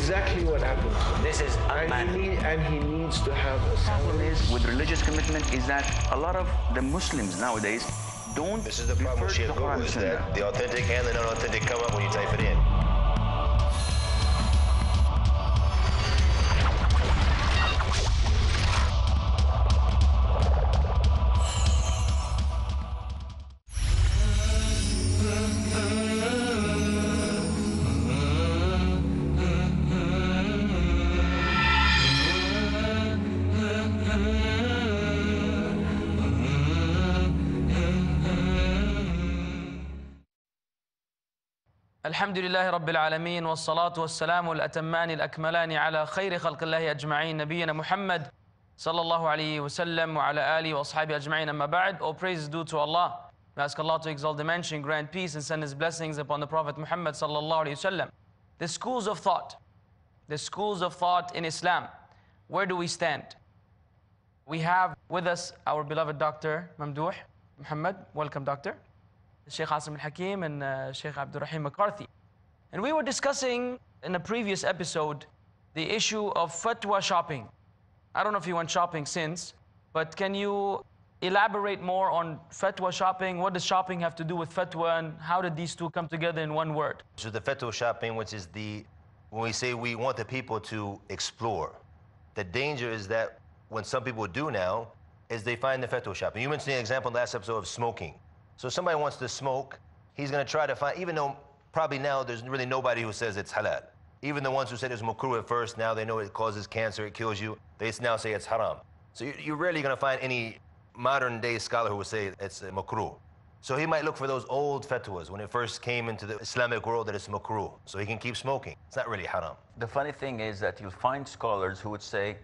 exactly what happened. This is unmanly. And he needs to have a problem is with religious commitment is that a lot of the Muslims nowadays don't. This is the problem with Shia Google, is that the authentic and the non-authentic come up when you type it in. الحمد لله رب العالمين والصلاة والسلام الأتمان الأكملان على خير خلق الله أجمعين نبينا محمد صلى الله عليه وسلم وعلى آله وأصحابه أجمعين أما بعد. All praise is due to Allah. We ask Allah to exalt the mention, grant peace and send His blessings upon the Prophet Muhammad صلى الله عليه وسلم. The schools of thought. The schools of thought in Islam. Where do we stand? We have with us our beloved Dr. Mamdouh Muhammad. Welcome, Doctor. Sheikh Al-Hakeem and Sheikh Abdurrahim McCarthy. And we were discussing in a previous episode the issue of fatwa shopping. I don't know if you went shopping since, but can you elaborate more on fatwa shopping? What does shopping have to do with fatwa, and how did these two come together in one word? So the fatwa shopping, which is when we say we want the people to explore, the danger is that when some people do now, is they find the fatwa shopping. You mentioned the example in the last episode of smoking. So if somebody wants to smoke, he's going to try to find, even though probably now there's really nobody who says it's halal. Even the ones who said it's makruh at first, now they know it causes cancer, it kills you, they now say it's haram. So you're rarely going to find any modern day scholar who would say it's makruh. So he might look for those old fatwas when it first came into the Islamic world that it's makruh, so he can keep smoking. It's not really haram. The funny thing is that you'll find scholars who would say,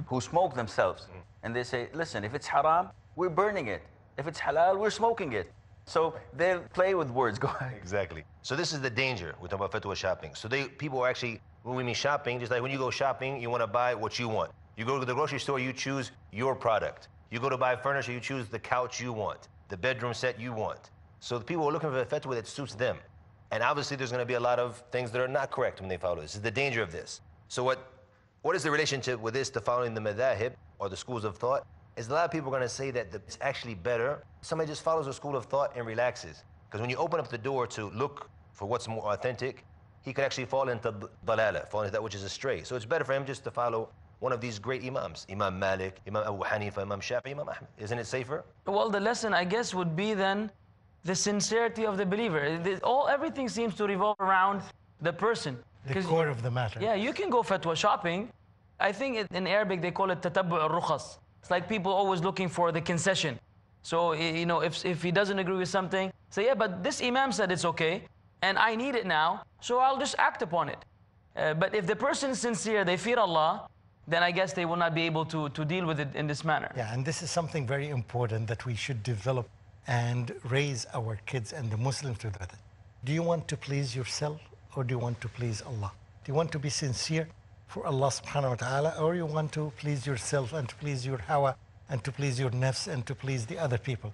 who smoke themselves, and they say, listen, if it's haram, we're burning it. If it's halal, we're smoking it. So they'll play with words. Go ahead. Exactly. So this is the danger. We're talking about fatwa shopping. So people are actually, when we mean shopping, just like when you go shopping, you want to buy what you want. You go to the grocery store, you choose your product. You go to buy furniture, you choose the couch you want, the bedroom set you want. So the people are looking for a fatwa that suits them. And obviously there's going to be a lot of things that are not correct when they follow this. This is the danger of this. So what is the relationship with this to following the madhahib, or the schools of thought? Is a lot of people are going to say that it's actually better. Somebody just follows a school of thought and relaxes. Because when you open up the door to look for what's more authentic, he could actually fall into dalala, fall into that which is astray. So it's better for him just to follow one of these great imams, Imam Malik, Imam Abu Hanifa, Imam Shafi'i, Imam Ahmed. Isn't it safer? Well, the lesson, I guess, would be then the sincerity of the believer. Everything seems to revolve around the person. The core of the matter. Yeah, you can go fatwa shopping. I think in Arabic they call it tatabbu' al-rukhas. It's like people always looking for the concession. So, you know, if he doesn't agree with something, say, yeah, but this imam said it's okay, and I need it now, so I'll just act upon it. But if the person is sincere, they fear Allah, then I guess they will not be able to deal with it in this manner. Yeah, and this is something very important that we should develop and raise our kids and the Muslims to that. Do you want to please yourself, or do you want to please Allah? Do you want to be sincere for Allah subhanahu wa ta'ala, or you want to please yourself and to please your hawa and to please your nafs and to please the other people?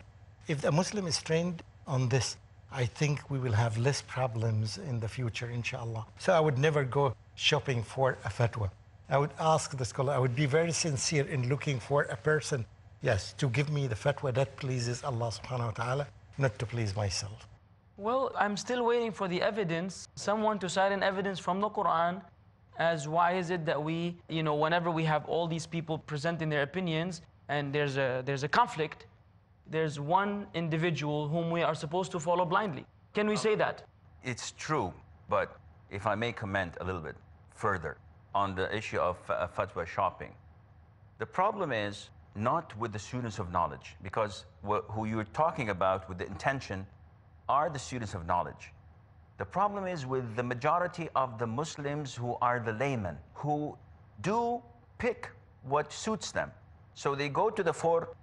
If the Muslim is trained on this, I think we will have less problems in the future, inshallah. So I would never go shopping for a fatwa. I would ask the scholar, I would be very sincere in looking for a person, yes, to give me the fatwa that pleases Allah subhanahu wa ta'ala, not to please myself. Well, I'm still waiting for the evidence, someone to cite an evidence from the Qur'an as why is it that we, you know, whenever we have all these people presenting their opinions and there's a conflict, there's one individual whom we are supposed to follow blindly. Can we say that? It's true, but if I may comment a little bit further on the issue of fatwa shopping. The problem is not with the students of knowledge, because who you're talking about with the intention are the students of knowledge. The problem is with the majority of the Muslims who are the laymen, who do pick what suits them. So they go to the four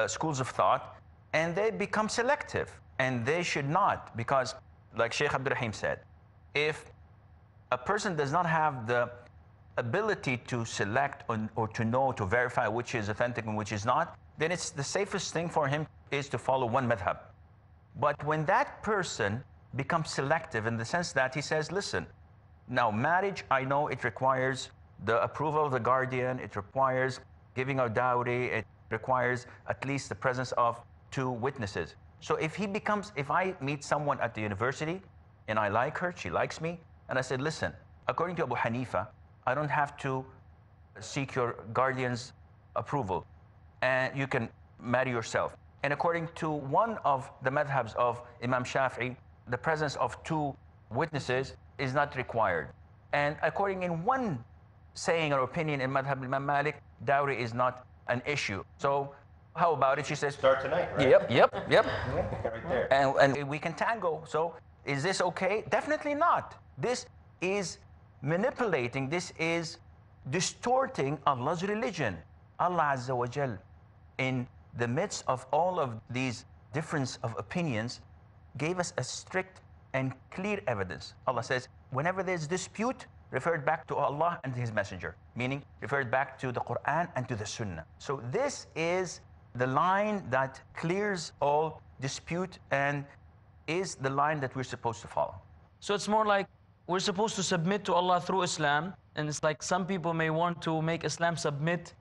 schools of thought and they become selective. And they should not, because like Sheikh Abdurrahim said, if a person does not have the ability to select or to know, to verify which is authentic and which is not, then it's the safest thing for him is to follow one madhab. But when that person becomes selective in the sense that he says, listen, Now, marriage, I know it requires the approval of the guardian, it requires giving a dowry, it requires at least the presence of 2 witnesses. So if I meet someone at the university and I like her, she likes me, and I said, listen, according to Abu Hanifa, I don't have to seek your guardian's approval, and you can marry yourself. And according to one of the madhabs of Imam Shafi'i, the presence of 2 witnesses is not required. And according in one saying or opinion in madhab Imam Malik, dowry is not an issue. So how about it? She says, Start tonight, right? Yep. Right there. And we can tango. So is this okay? Definitely not. This is manipulating, this is distorting Allah's religion. Allah Azza wa Jal, in the midst of all of these difference of opinions, gave us a strict and clear evidence. Allah says, whenever there's dispute, refer it back to Allah and His Messenger, meaning refer it back to the Qur'an and to the Sunnah. So this is the line that clears all dispute and is the line that we're supposed to follow. So it's more like we're supposed to submit to Allah through Islam, and it's like some people may want to make Islam submit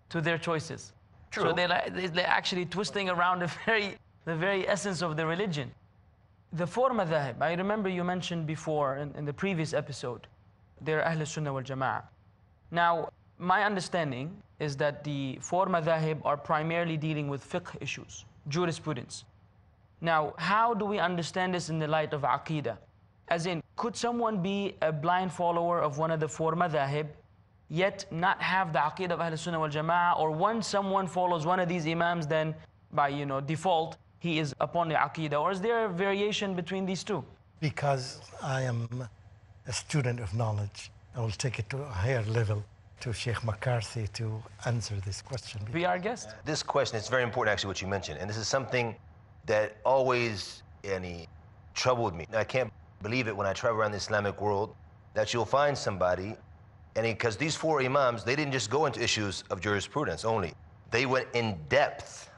to their choices. True. So they're actually twisting around the very essence of the religion. The 4 madhahib, I remember you mentioned before in the previous episode, they're Ahl Sunnah wal Jama'ah. Now, my understanding is that the 4 madhahib are primarily dealing with fiqh issues, jurisprudence. Now, how do we understand this in the light of aqeedah? As in, could someone be a blind follower of one of the 4 madhahib, yet not have the aqeedah of Ahl Sunnah wal Jama'ah, or once someone follows one of these imams, then by default, he is upon the aqeedah? Or is there a variation between these 2? Because I am a student of knowledge, I will take it to a higher level to Sheikh McCarthy to answer this question. Be our guest. This question is very important, actually, what you mentioned. And this is something that always troubled me. I can't believe it when I travel around the Islamic world that you'll find somebody, and because these 4 imams, they didn't just go into issues of jurisprudence only. They went in depth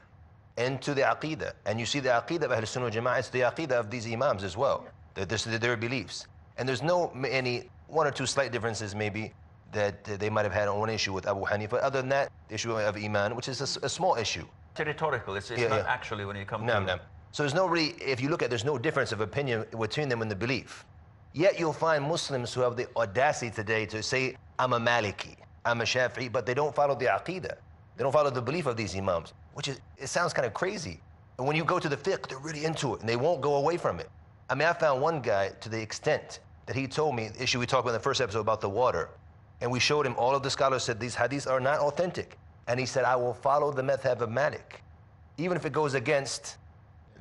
into the aqeedah. And you see the aqeedah of Ahl Sunnah wal Jama'ah, it's the aqeedah of these imams as well. Their beliefs. And there's no 1 or 2 slight differences maybe that they might have had on one issue with Abu Hanifa. Other than that, the issue of Iman, which is a small issue. It's rhetorical. It's not actually when you come No. to... So there's no really, if you look at, there's no difference of opinion between them in the belief. Yet you'll find Muslims who have the audacity today to say, I'm a Maliki, I'm a Shafi'i, but they don't follow the aqeedah. They don't follow the belief of these imams, which is, it sounds kind of crazy. And when you go to the fiqh, they're really into it, and they won't go away from it. I mean, I found one guy to the extent that he told me, the issue we talked about in the first episode about the water, and we showed him, all of the scholars said these hadiths are not authentic. And he said, I will follow the madhab of Malik, even if it goes against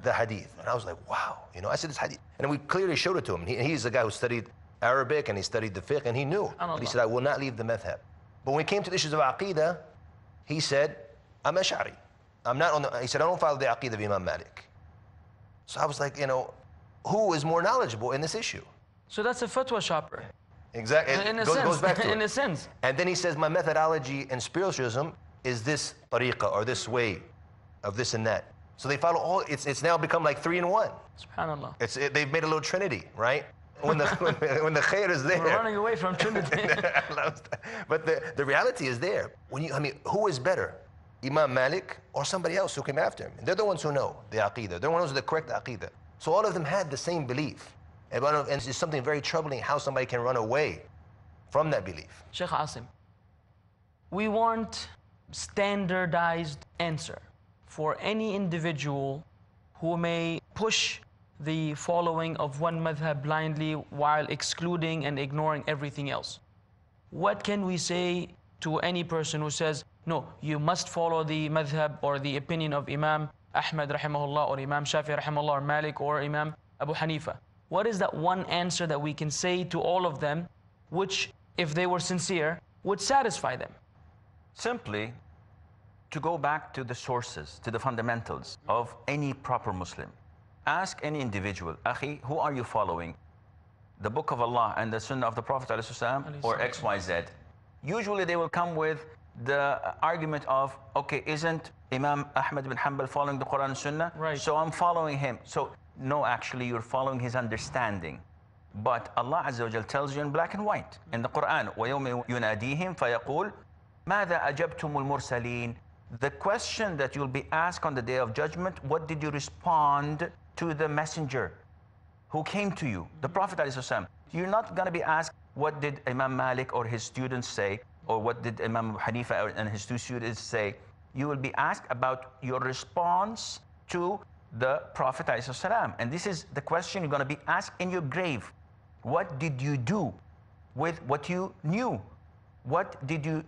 the hadith. And I was like, wow, I said this hadith. And we clearly showed it to him. He's the guy who studied Arabic and he studied the fiqh, and he knew. But he said, I will not leave the madhab. But when it came to the issues of aqeedah, he said, I'm Ash'ari. I'm not on the, he said, I don't follow the aqeedah of Imam Malik. So I was like, who is more knowledgeable in this issue? So that's a fatwa shopper. Exactly. It goes back to in it. a sense. And then he says, my methodology in spiritualism is this tariqah, or this way of this and that. So they follow all, it's now become like 3 in 1. SubhanAllah. They've made a little trinity, right? When the khair is there. We're running away from Trinity. But the reality is there. Who is better? Imam Malik or somebody else who came after him? They're the ones who know the aqeedah. They're the ones with the correct aqeedah. So all of them had the same belief. And it's something very troubling how somebody can run away from that belief. Sheikh Asim, we want standardized answer for any individual who may push the following of one madhab blindly while excluding and ignoring everything else. What can we say to any person who says, no, you must follow the madhab or the opinion of Imam Ahmad rahimahullah, or Imam Shafi'i rahimahullah, or Malik, or Imam Abu Hanifa? What is that one answer that we can say to all of them, which, if they were sincere, would satisfy them? Simply to go back to the sources, to the fundamentals of any proper Muslim. Ask any individual, Akhi, who are you following? The Book of Allah and the Sunnah of the Prophet ﷺ, or XYZ? Usually they will come with the argument of, okay, isn't Imam Ahmad bin Hanbal following the Quran and Sunnah? Right. So I'm following him. So no, actually, you're following his understanding. But Allah Azza wa Jal tells you in black and white in the Qur'an, وَيَوْمَ يُنَادِيهِمْ فَيَقُولُ مَاذَا أَجَبْتُمُ الْمُرْسَلِينَ. The question that you'll be asked on the Day of Judgment, what did you respond to the messenger who came to you, the Prophet ﷺ? You're not going to be asked, what did Imam Malik or his students say, or what did Imam Abu Hanifa and his two students say. You will be asked about your response to the Prophet ﷺ. And this is the question you're going to be asked in your grave. What did you do with what you knew? What did you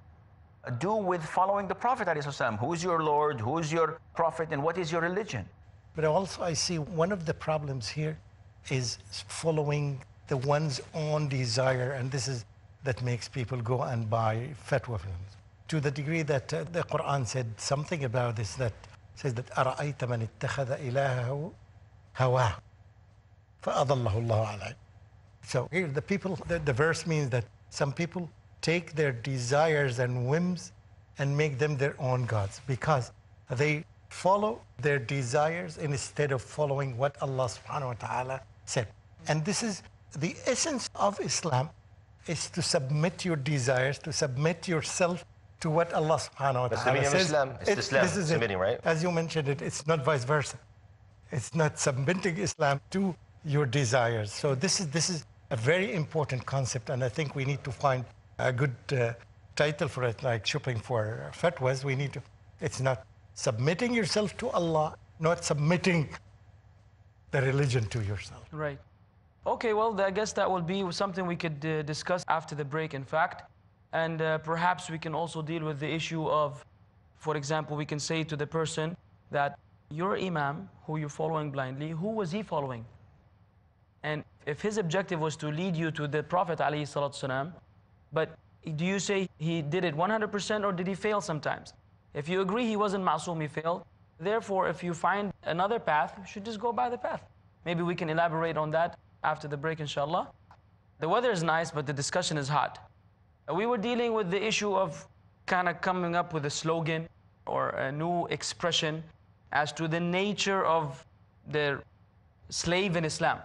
do with following the Prophet ﷺ? Who is your Lord? Who is your Prophet? And what is your religion? But also I see one of the problems here is following the one's own desire, and this is that makes people go and buy fatwa films. To the degree that the Quran said something about this, that says that أَرَأَيْتَ مَنِ اتَّخَذَ إِلَهَهُ هَوَاهُ فَأَضَلَّهُ اللَّهُ عَلَيْهِ. So here the verse means that some people take their desires and whims and make them their own gods, because they follow their desires instead of following what Allah subhanahu wa ta'ala said. And this is the essence of Islam, is to submit your desires, to submit yourself to what Allah subhanahu wa ta'ala says. Islam. It's Islam, this is submitting, right? As you mentioned it's not vice versa. It's not submitting Islam to your desires. So this is a very important concept, and I think we need to find a good title for it, like shopping for fatwas. It's not submitting yourself to Allah, not submitting the religion to yourself. Right. Okay, well, I guess that will be something we could discuss after the break, in fact. And perhaps we can also deal with the issue of, for example, we can say to the person that your imam, who you're following blindly, who was he following? And if his objective was to lead you to the Prophet ﷺ, but do you say he did it 100% or did he fail sometimes? If you agree he wasn't ma'soom, he failed, therefore if you find another path, you should just go by the path. Maybe we can elaborate on that after the break, inshallah. The weather is nice, but the discussion is hot. We were dealing with the issue of kind of coming up with a slogan or a new expression as to the nature of the slave in Islam.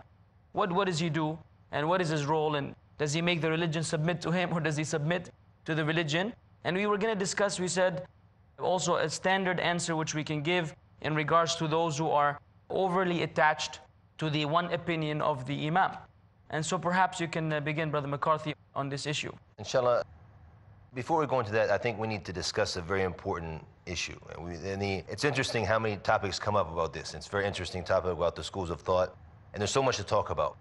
What does he do, and what is his role, and does he make the religion submit to him, or does he submit to the religion? And we were going to discuss, we said, also a standard answer which we can give in regards to those who are overly attached to the one opinion of the imam. And so perhaps you can begin, Brother McCarthy, on this issue. Inshallah, before we go into that, I think we need to discuss a very important issue. It's interesting how many topics come up about this. It's a very interesting topic about the schools of thought, and there's so much to talk about.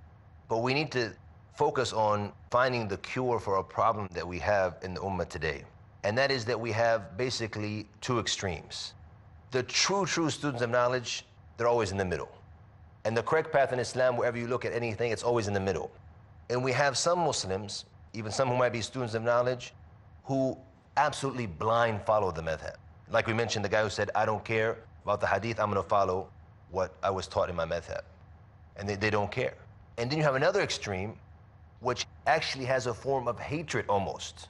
But we need to focus on finding the cure for a problem that we have in the ummah today. And that is that we have basically two extremes. The true students of knowledge, they're always in the middle. And the correct path in Islam, wherever you look at anything, it's always in the middle. And we have some Muslims, even some who might be students of knowledge, who absolutely blind follow the madhab. Like we mentioned, the guy who said, I don't care about the hadith, I'm going to follow what I was taught in my madhab. And they don't care. And then you have another extreme, which actually has a form of hatred almost,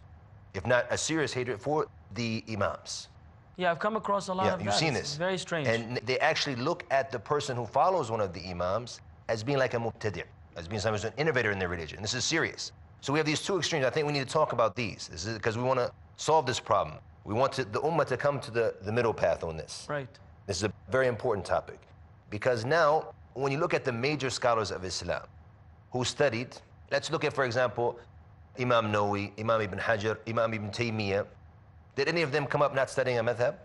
if not a serious hatred for the imams. Yeah, I've come across a lot of that. You've seen It's this. very strange. And they actually look at the person who follows one of the imams as being like a mubtadi', as being someone who's an innovator in their religion. This is serious. So we have these two extremes. I think we need to talk about these. This is because we want to solve this problem. We want the ummah to come to the middle path on this. Right. This is a very important topic. Because now, when you look at the major scholars of Islam who studied, let's look at, for example, Imam Nawawi, Imam Ibn Hajar, Imam Ibn Taymiyyah. Did any of them come up not studying a madhab?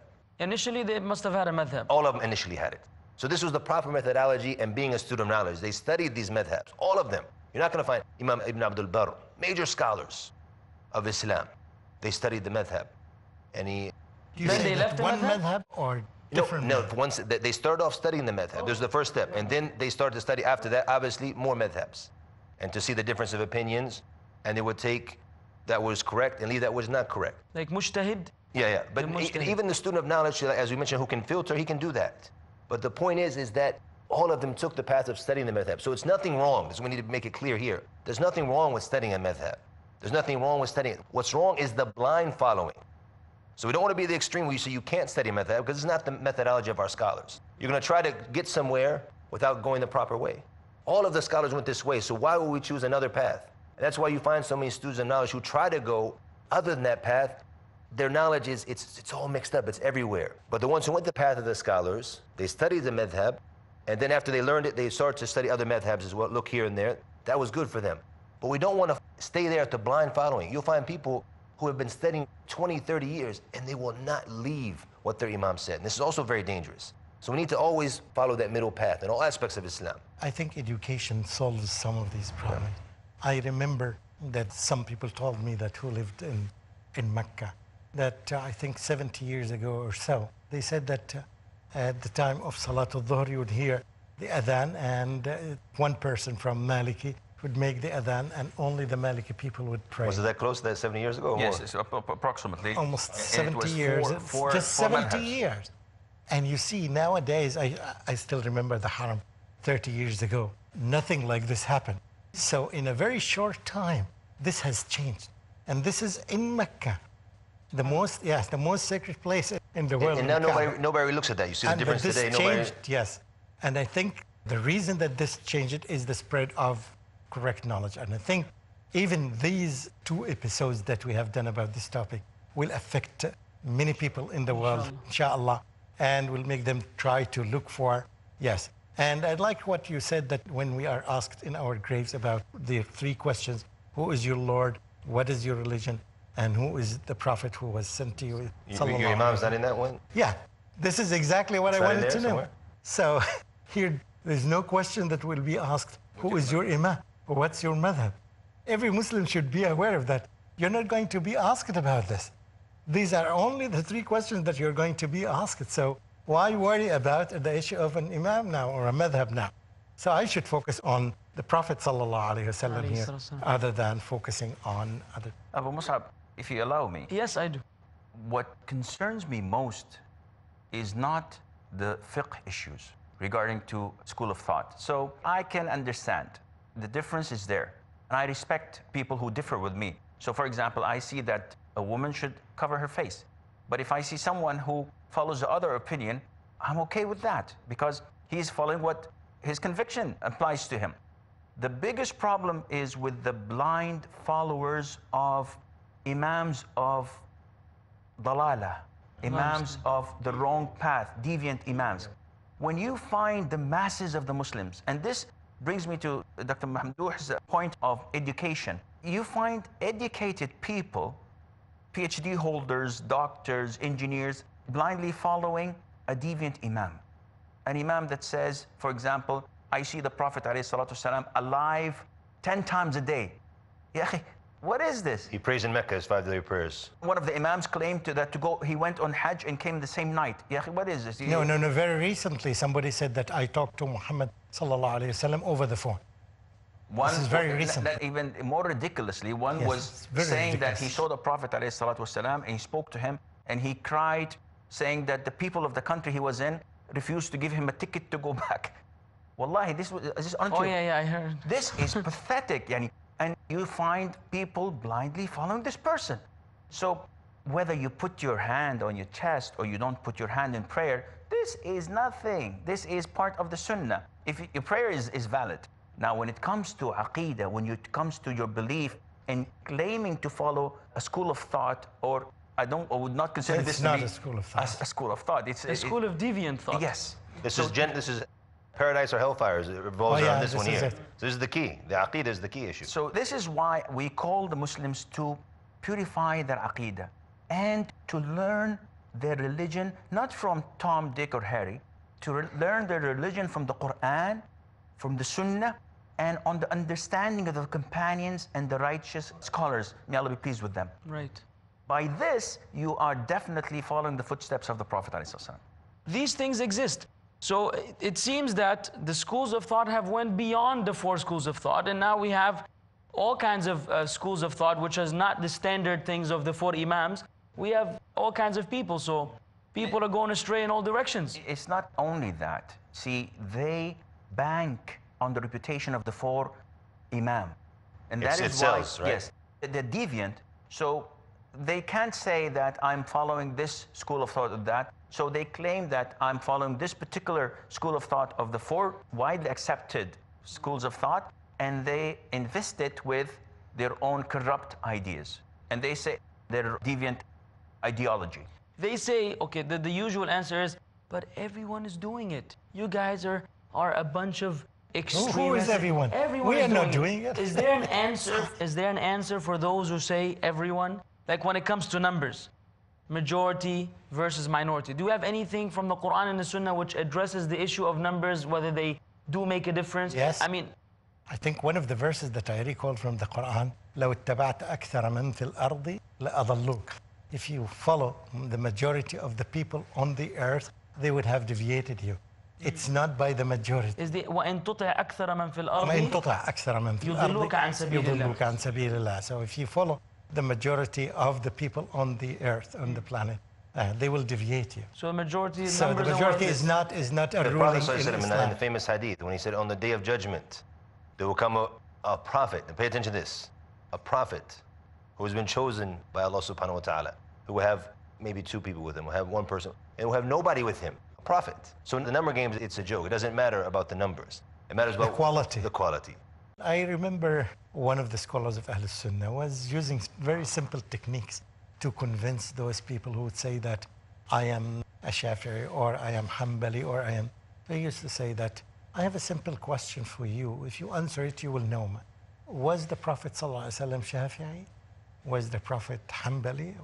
Initially, they must have had a madhab. All of them initially had it. So this was the proper methodology, and being a student of knowledge, they studied these madhabs, all of them. You're not going to find Imam Ibn Abdul Barr, major scholars of Islam. They studied the madhab. And You Then say they that left the one madhab? madhab or different no, madhab? once they started off studying the madhab. This was the first step. And then they started to study after that, obviously, more madhabs. And to see the difference of opinions, and they would take that was correct and leave that was not correct. Like mujtahid. Yeah. But The mujtahid. even the student of knowledge, as we mentioned, who can filter, he can do that. But the point is that all of them took the path of studying the madhab. So it's nothing wrong. This is we need to make it clear here. There's nothing wrong with studying a madhab. There's nothing wrong with studying it. What's wrong is the blind following. So we don't want to be the extreme where you say you can't study madhab, because it's not the methodology of our scholars. You're going to try to get somewhere without going the proper way. All of the scholars went this way, so why would we choose another path? And that's why you find so many students of knowledge who try to go other than that path. Their knowledge is, it's all mixed up, it's everywhere. But the ones who went the path of the scholars, they studied the madhab, and then after they learned it, they started to study other madhabs as well, look here and there. That was good for them. But we don't want to stay there at the blind following. You'll find people who have been studying 20, 30 years, and they will not leave what their imam said. And this is also very dangerous. So we need to always follow that middle path in all aspects of Islam. I think education solves some of these problems. I remember that some people told me that who lived in Mecca, that I think 70 years ago or so, they said that at the time of Salatul Dhuhr, you would hear the adhan, and one person from Maliki would make the adhan, and only the Maliki people would pray. Was it that close to that 70 years ago? Or Yes, more? it's approximately. Almost It 70 was years. Just 70 madhabs. years. And you see, nowadays, I still remember the Haram 30 years ago. Nothing like this happened. So in a very short time, this has changed. And this is in Mecca, the most sacred place in the world. And now nobody looks at that. You see the difference this today. changed, yes. And I think the reason that this changed is the spread of correct knowledge. And I think even these 2 episodes that we have done about this topic will affect many people in the world, inshallah, and will make them try to look for, yes. And I like what you said, that when we are asked in our graves about the 3 questions, who is your Lord, what is your religion, and who is the prophet who was sent to you? Your imam's not in that one? Yeah, this is exactly what I wanted to know. Somewhere? So here, there's no question that will be asked, who is your imam, or what's your madhab? Every Muslim should be aware of that. You're not going to be asked about this. These are only the 3 questions that you're going to be asked. So why worry about the issue of an imam now or a madhab now? So I should focus on the Prophet ﷺ here, other than focusing on other. Abu Mus'ab, if you allow me. Yes, I do. What concerns me most is not the fiqh issues regarding to school of thought. So I can understand the difference is there. And I respect people who differ with me. So for example, I see that a woman should cover her face. But if I see someone who follows the other opinion, I'm okay with that because he's following what his conviction applies to him. The biggest problem is with the blind followers of imams of dalala, imams of the wrong path, deviant imams. When you find the masses of the Muslims, and this brings me to Dr. Mahmoud's point of education, you find educated people, PhD holders, doctors, engineers, blindly following a deviant imam. An imam that says, for example, I see the Prophet ﷺ alive 10 times a day. Ya akhi, what is this? He prays in Mecca, his 5 daily prayers. One of the imams claimed he went on Hajj and came the same night. Ya akhi, what is this? No. Very recently, somebody said that I talked to Muhammad ﷺ over the phone. This is very recent. Even more ridiculously, one was saying that he saw the Prophet ﷺ and he spoke to him and he cried, saying that the people of the country he was in refused to give him a ticket to go back. Wallahi, this Oh yeah, I heard. This is pathetic, yani. And you find people blindly following this person. So whether you put your hand on your chest or you don't put your hand in prayer, this is nothing. This is part of the sunnah. If your prayer is valid. Now, when it comes to aqeedah, when it comes to your belief and claiming to follow a school of thought, or I would not consider this to be a school of thought. a school of thought. It's A school of deviant thought. Yes. This is paradise or hellfire. It revolves around this one here. it. So this is the key. The aqeedah is the key issue. So this is why we call the Muslims to purify their aqeedah and to learn their religion, not from Tom, Dick, or Harry, to learn their religion from the Qur'an, from the Sunnah, and on the understanding of the companions and the righteous scholars. May Allah be pleased with them. Right. By this, you are definitely following the footsteps of the Prophet ﷺ. These things exist. So it seems that the schools of thought have went beyond the 4 schools of thought, and now we have all kinds of schools of thought, which is not the standard things of the 4 imams. We have all kinds of people, so people are going astray in all directions. It's not only that. See, they bank on the reputation of the 4 imam. And that is why, sells, right? yes, they're deviant. So they can't say that I'm following this school of thought or that. So they claim that I'm following this particular school of thought of the 4 widely accepted schools of thought, and they invest it with their own corrupt ideas. And they say they're deviant ideology. They say, okay, the usual answer is, but everyone is doing it. You guys are a bunch of extremists. Who is everyone? Everyone we is are not doing it. it. Is there an answer? Is there an answer for those who say everyone? Like when it comes to numbers, majority versus minority. Do you have anything from the Quran and the Sunnah which addresses the issue of numbers, whether they do make a difference? Yes. I mean, I think one of the verses that I recall from the Quran, لو اتبعت أكثر من في الأرض لأضلوك. If you follow the majority of the people on the earth, they would have deviated you. It's not by the majority. is the وَإِن تُطِعْ أَكْثَرَ مَنْ فِي وإن الْأَرْضِ تطع أكثر من في الأرض يضلوك عن سبيل الله. يضلوك عن سبيل الله. So if you follow the majority of the people on the earth, on the planet, they will deviate you. So the majority So the numbers are majority worthless. is not a The ruling Prophet in ﷺ in Islam. the famous hadith, when he said, on the day of judgment, there will come a prophet, and pay attention to this, a prophet who has been chosen by Allah subhanahu wa ta'ala, who will have maybe 2 people with him, will have 1 person, and will have nobody with him, a prophet. So in the number games, it's a joke. It doesn't matter about the numbers. It matters about quality. The quality. I remember one of the scholars of Ahl Sunnah was using very simple techniques to convince those people who would say that I am a Shafi'i or I am Hanbali or I am. They used to say that I have a simple question for you. If you answer it, you will know. Was the Prophet ﷺ Shafi'i? Was the Prophet Hanbali?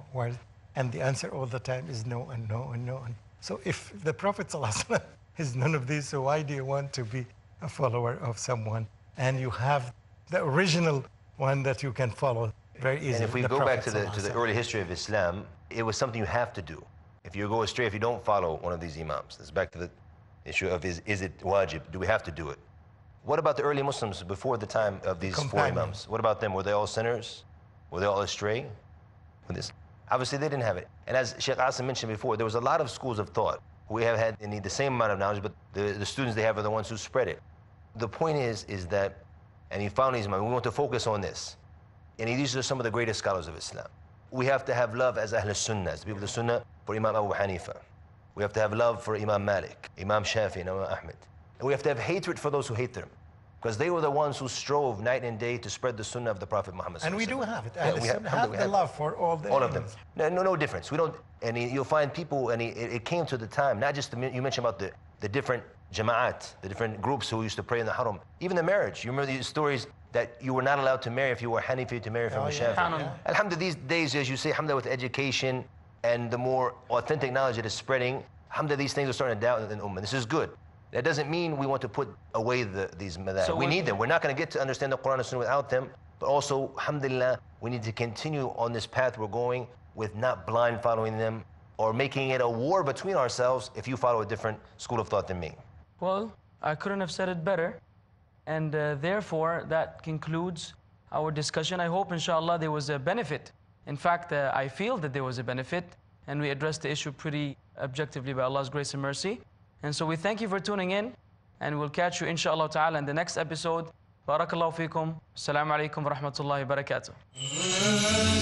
And the answer all the time is no and no and no. So if the Prophet ﷺ is none of these, so why do you want to be a follower of someone? And you have the original one that you can follow very easily. And if we the go back Prophet to the early history of Islam, it was something you have to do. If you go astray, if you don't follow one of these imams, it's back to the issue of is it wajib? Do we have to do it? What about the early Muslims before the time of these 4 imams? What about them? Were they all sinners? Were they all astray? With this? Obviously, they didn't have it. And as Sheikh Asim mentioned before, there was a lot of schools of thought who have had the same amount of knowledge, but the students they have are the ones who spread it. The point is that, and he found these imams, we want to focus on this. And these are some of the greatest scholars of Islam. We have to have love as Ahl Sunnah, as the people of the Sunnah, for Imam Abu Hanifa. We have to have love for Imam Malik, Imam Shafi, and Imam Ahmed. And we have to have hatred for those who hate them, because they were the ones who strove night and day to spread the Sunnah of the Prophet Muhammad. And we do have it. Yeah, Ahl we Sunnah have the love for all the all of them. imams. No difference. We don't. And you'll find people, and it came to the time. Not just you mentioned about the different jama'at, the different groups who used to pray in the haram. Even the marriage. You remember these stories that you were not allowed to marry if you were Hanafi, to marry from a Shafi. Alhamdulillah, these days, as you say, alhamdulillah, with education and the more authentic knowledge that is spreading, alhamdulillah, these things are starting to doubt in the ummah. This is good. That doesn't mean we want to put away these madhab. So we need them. We're not going to get to understand the Quran and Sunnah without them. But also, alhamdulillah, we need to continue on this path we're going with not blind following them or making it a war between ourselves if you follow a different school of thought than me. Well, I couldn't have said it better. And therefore, that concludes our discussion. I hope, inshallah, there was a benefit. In fact, I feel that there was a benefit, and we addressed the issue pretty objectively by Allah's grace and mercy. And so we thank you for tuning in, and we'll catch you, inshallah ta'ala, in the next episode. Barakallahu feekum. Assalamu alaikum wa rahmatullahi wa barakatuh.